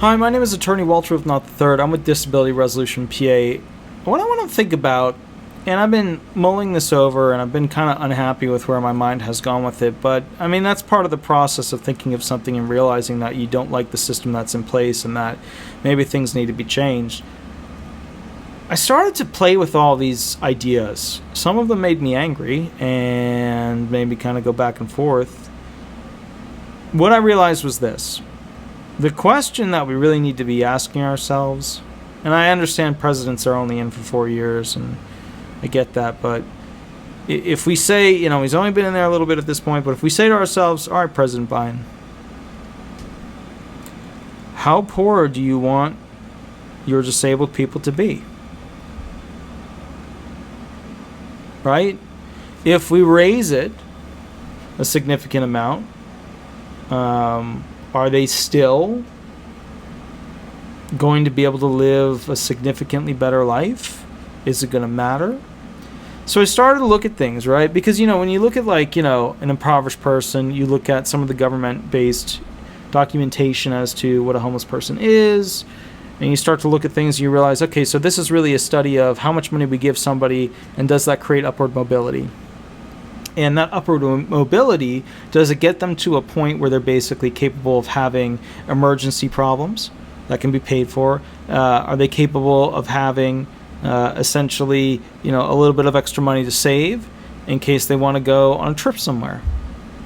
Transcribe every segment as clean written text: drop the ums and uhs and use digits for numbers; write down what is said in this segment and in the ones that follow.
Hi, my name is Attorney Walter with Not the Third. I'm with Disability Resolution PA. What I want to think about, and I've been mulling this over, and I've been kind of unhappy with where my mind has gone with it, but I mean, that's part of the process of thinking of something and realizing that you don't like the system that's in place and that maybe things need to be changed. I started to play with all these ideas. Some of them made me angry and made me kind of go back and forth. What I realized was this. The question that we really need to be asking ourselves, and I understand presidents are only in for 4 years, and I get that, but if we say, he's only been in there a little bit at this point, but if we say to ourselves, all right, President Biden, how poor do you want your disabled people to be? Right? If we raise it a significant amount, are they still going to be able to live a significantly better life? Is it going to matter? So I started to look at things, right? Because, when you look at an impoverished person, you look at some of the government-based documentation as to what a homeless person is, and you start to look at things and you realize, okay, so this is really a study of how much money we give somebody and does that create upward mobility? And that upward mobility, does it get them to a point where they're basically capable of having emergency problems that can be paid for? Are they capable of having essentially, a little bit of extra money to save in case they want to go on a trip somewhere?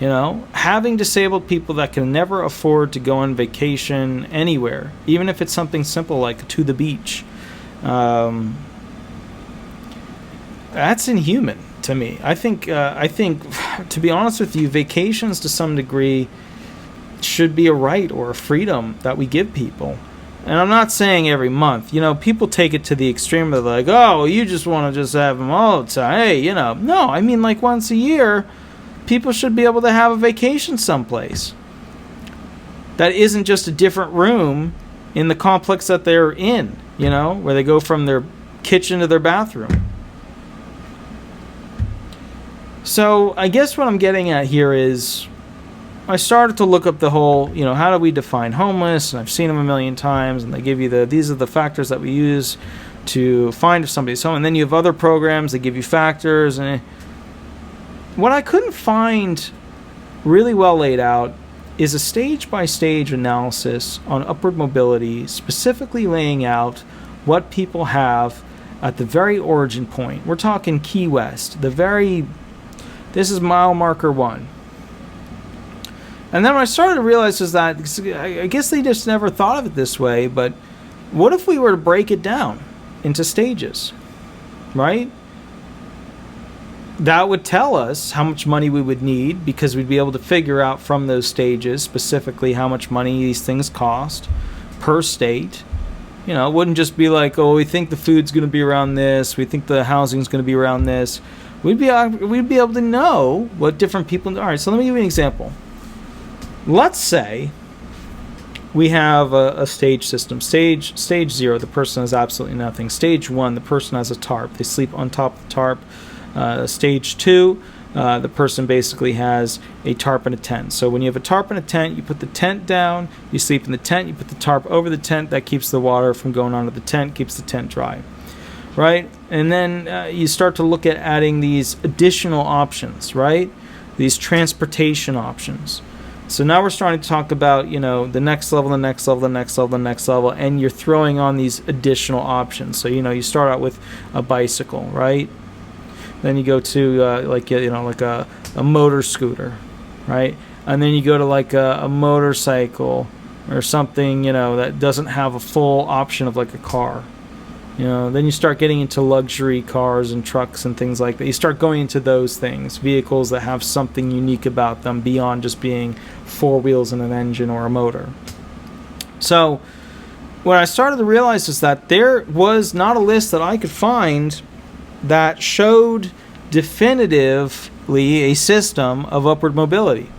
Having disabled people that can never afford to go on vacation anywhere, even if it's something simple like to the beach, that's inhuman to me. I think, to be honest with you, vacations to some degree should be a right or a freedom that we give people. And I'm not saying every month. People take it to the extreme of like, oh, you just want to just have them all the time. Hey, no, I mean like once a year, people should be able to have a vacation someplace that isn't just a different room in the complex that they're in, where they go from their kitchen to their bathroom. So I guess what I'm getting at here is I started to look up the whole, how do we define homeless? And I've seen them a million times, and they give you these are the factors that we use to find if somebody's home. And then you have other programs that give you factors. And what I couldn't find really well laid out is a stage-by-stage analysis on upward mobility, specifically laying out what people have at the very origin point. We're talking Key West, this is mile marker 1. And then what I started to realize is that, I guess they just never thought of it this way, but what if we were to break it down into stages, right? That would tell us how much money we would need, because we'd be able to figure out from those stages specifically how much money these things cost per state. It wouldn't just be like, oh, we think the food's going to be around this, we think the housing's going to be around this. We'd be able to know what different people. All right, so let me give you an example. Let's say we have a stage system. Stage 0, the person has absolutely nothing. Stage 1, the person has a tarp. They sleep on top of the tarp. Stage 2, the person basically has a tarp and a tent. So when you have a tarp and a tent, you put the tent down, you sleep in the tent, you put the tarp over the tent. That keeps the water from going onto the tent, keeps the tent dry. Right? And then you start to look at adding these additional options, right? These transportation options. So now we're starting to talk about, the next level, the next level, the next level, the next level, and you're throwing on these additional options. So, you start out with a bicycle, right? Then you go to a motor scooter, right? And then you go to a motorcycle or something, that doesn't have a full option of like a car. Then you start getting into luxury cars and trucks and things like that. You start going into those things, vehicles that have something unique about them beyond just being 4 wheels and an engine or a motor. So what I started to realize is that there was not a list that I could find that showed definitively a system of upward mobility,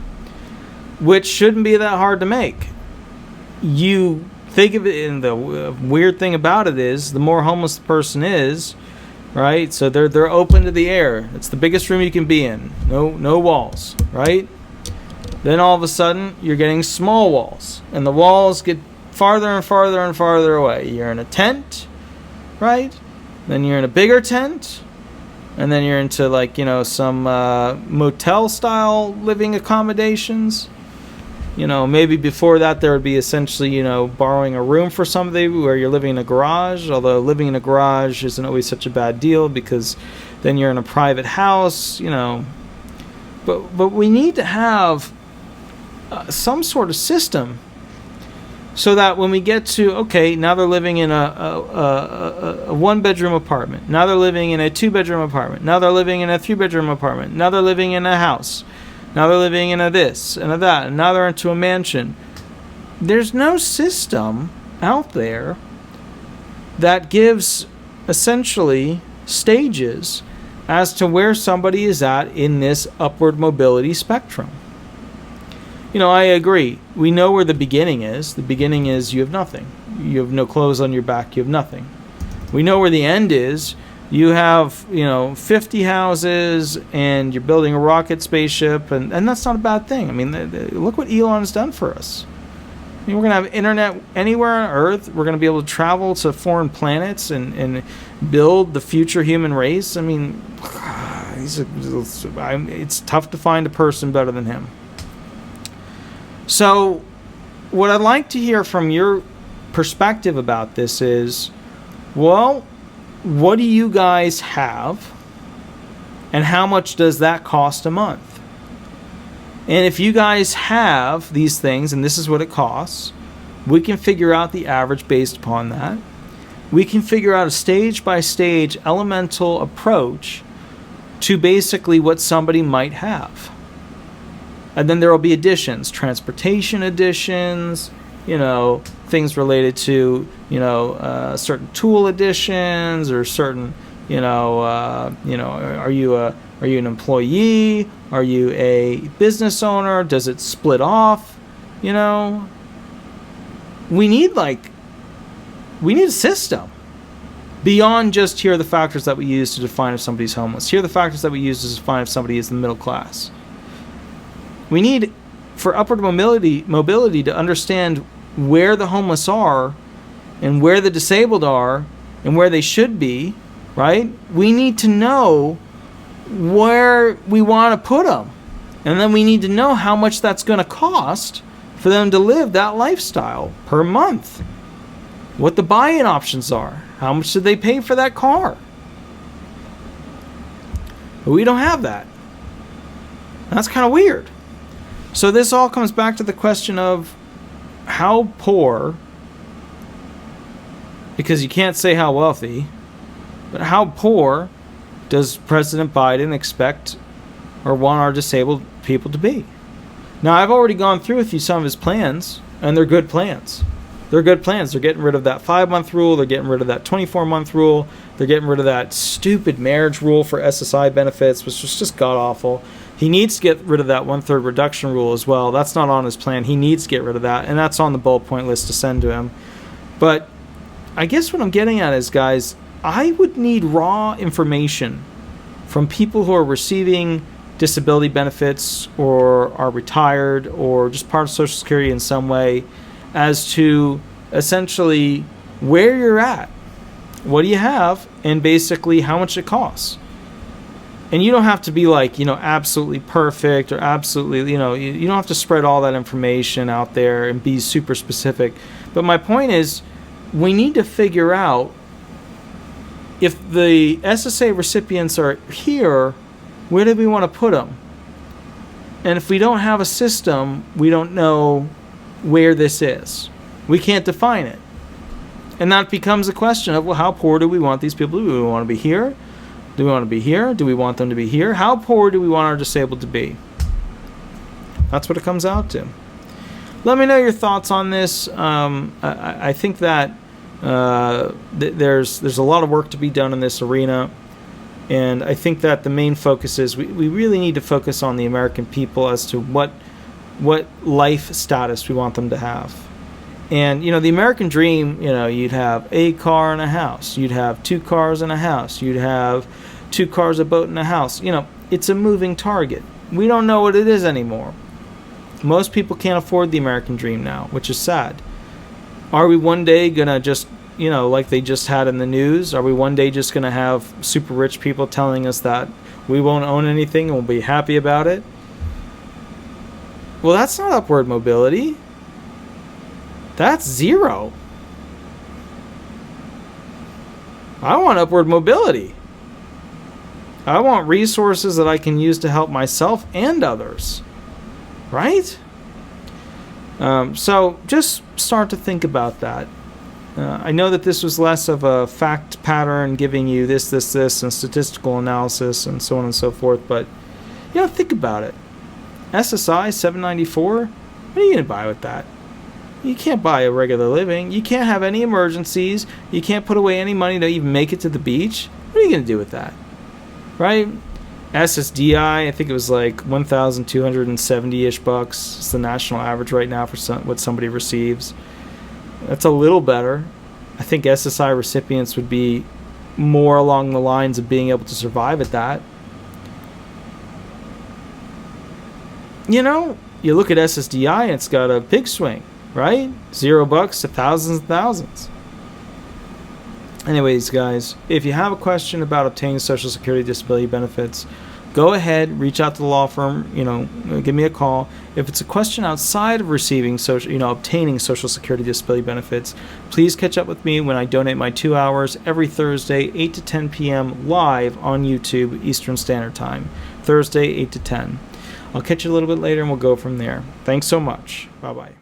which shouldn't be that hard to make. You think of it, and the weird thing about it is, the more homeless the person is, right? So they're open to the air. It's the biggest room you can be in. No walls, right? Then all of a sudden, you're getting small walls, and the walls get farther and farther and farther away. You're in a tent, right? Then you're in a bigger tent, and then you're into like, some motel style living accommodations. Maybe before that there would be essentially, borrowing a room for somebody where you're living in a garage, although living in a garage isn't always such a bad deal because then you're in a private house, But we need to have some sort of system so that when we get to, okay, now they're living in a one-bedroom apartment. Now they're living in a two-bedroom apartment. Now they're living in a three-bedroom apartment. Now they're living in a house. Now they're living in a this and a that. And now they're into a mansion. There's no system out there that gives essentially stages as to where somebody is at in this upward mobility spectrum. I agree. We know where the beginning is. The beginning is you have nothing. You have no clothes on your back. You have nothing. We know where the end is. You have, 50 houses and you're building a rocket spaceship, and that's not a bad thing. I mean, look what Elon has done for us. We're going to have internet anywhere on Earth. We're going to be able to travel to foreign planets and build the future human race. I mean, it's tough to find a person better than him. So what I'd like to hear from your perspective about this is, well, what do you guys have, and how much does that cost a month? And if you guys have these things, and this is what it costs, we can figure out the average based upon that. We can figure out a stage-by-stage elemental approach to basically what somebody might have. And then there will be additions, transportation additions, things related to, certain tool additions or certain, are you an employee? Are you a business owner? Does it split off? We need a system beyond just here are the factors that we use to define if somebody's homeless. Here are the factors that we use to define if somebody is in the middle class. We need, for upward mobility to understand where the homeless are and where the disabled are and where they should be, right? We need to know where we want to put them. And then we need to know how much that's going to cost for them to live that lifestyle per month. What the buy-in options are. How much did they pay for that car? But we don't have that. That's kind of weird. So this all comes back to the question of how poor, because you can't say how wealthy, but how poor does President Biden expect or want our disabled people to be? Now, I've already gone through with you some of his plans, and they're good plans. They're good plans. They're getting rid of that 5-month rule. They're getting rid of that 24-month rule. They're getting rid of that stupid marriage rule for SSI benefits, which was just god-awful. He needs to get rid of that 1/3 reduction rule as well. That's not on his plan. He needs to get rid of that, and that's on the bullet point list to send to him. But I guess what I'm getting at is, guys, I would need raw information from people who are receiving disability benefits or are retired or just part of Social Security in some way as to essentially where you're at, what do you have, and basically how much it costs. And you don't have to be like, absolutely perfect or absolutely, you don't have to spread all that information out there and be super specific. But my point is, we need to figure out if the SSA recipients are here, where do we want to put them? And if we don't have a system, we don't know where this is. We can't define it. And that becomes a question of, well, how poor do we want these people? Do we want to be here? Do we want to be here? Do we want them to be here? How poor do we want our disabled to be? That's what it comes out to. Let me know your thoughts on this. I think that there's a lot of work to be done in this arena. And I think that the main focus is we really need to focus on the American people as to what life status we want them to have. And, the American dream, you'd have a car and a house. You'd have 2 cars and a house. You'd have 2 cars, a boat, and a house. It's a moving target. We don't know what it is anymore. Most people can't afford the American dream now, which is sad. Are we one day going to just, like they just had in the news, are we one day just going to have super rich people telling us that we won't own anything and we'll be happy about it? Well, that's not upward mobility. That's zero. I want upward mobility. I want resources that I can use to help myself and others. Right? So just start to think about that. I know that this was less of a fact pattern giving you this, and statistical analysis and so on and so forth, but think about it. SSI $794. What are you going to buy with that? You can't buy a regular living. You can't have any emergencies. You can't put away any money to even make it to the beach. What are you going to do with that? Right? SSDI, I think it was like $1,270-ish bucks. It's the national average right now for what somebody receives. That's a little better. I think SSI recipients would be more along the lines of being able to survive at that. You look at SSDI and it's got a big swing, right? $0 to thousands and thousands. Anyways, guys, if you have a question about obtaining Social Security disability benefits, go ahead, reach out to the law firm, give me a call. If it's a question outside of receiving obtaining Social Security disability benefits, please catch up with me when I donate my 2 hours every Thursday, 8 to 10 p.m. live on YouTube, Eastern Standard Time. Thursday, 8 to 10. I'll catch you a little bit later and we'll go from there. Thanks so much. Bye-bye.